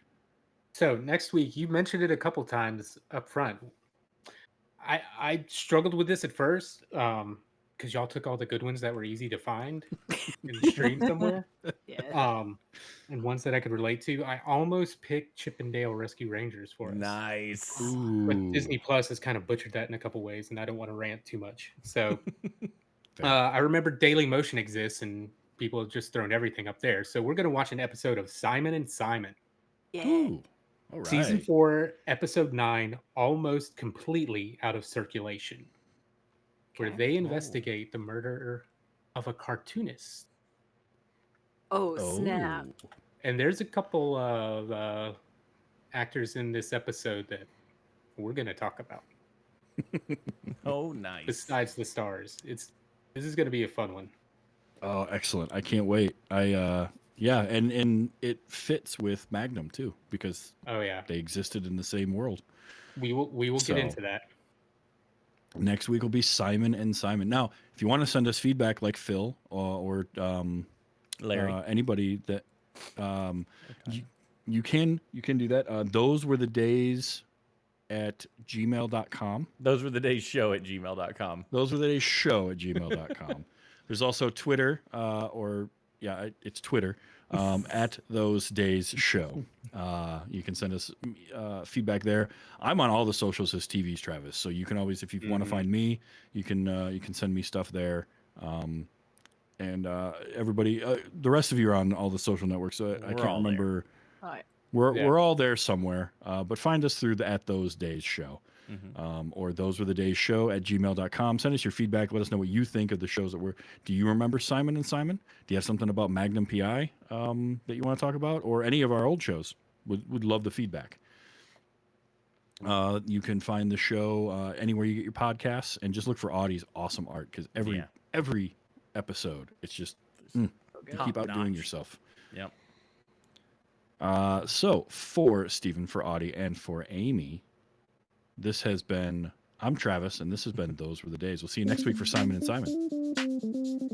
So next week, you mentioned it a couple times up front. I struggled with this at first because y'all took all the good ones that were easy to find and stream somewhere. Yeah. And ones that I could relate to. I almost picked Chippendale Rescue Rangers for us. Nice. But Disney Plus has kind of butchered that in a couple ways, and I don't want to rant too much. So I remember Daily Motion exists, and people have just thrown everything up there. So we're going to watch an episode of Simon and Simon. Yeah. Ooh. All right. Season 4, episode 9, almost completely out of circulation, where Okay. they investigate the murder of a cartoonist. Oh, snap. And there's a couple of actors in this episode that we're going to talk about. Oh, nice. Besides the stars. This is going to be a fun one. Oh, excellent. I can't wait. Yeah, and it fits with Magnum too because Oh yeah, they existed in the same world. we will So- get into that. Next week will be Simon and Simon. Now, if you want to send us feedback like Phil or Larry. anybody that you can do that. Those were the days at gmail.com. Those were the days show at gmail.com. Those were the days show at gmail.com. There's also Twitter it's Twitter at those days show. You can send us feedback there. I'm on all the socials as TVsTravis, so you can always, if you want to find me, you can send me stuff there. And everybody, the rest of you are on all the social networks. So I We're can't all there. remember. All right. We're all there somewhere. But find us through the At Those Days Show. Mm-hmm. Or those were the days show at gmail.com. Send us your feedback. Let us know what you think of the shows that were. Do you remember Simon and Simon? Do you have something about Magnum P.I. That you want to talk about, or any of our old shows? Would love the feedback. You can find the show anywhere you get your podcasts, and just look for Audie's awesome art because every episode it's just you keep outdoing Top-notch. yourself. Yep. So for Stephen, for Audie, and for Amy, this has been. I'm Travis, and this has been Those Were the Days. We'll see you next week for Simon and Simon.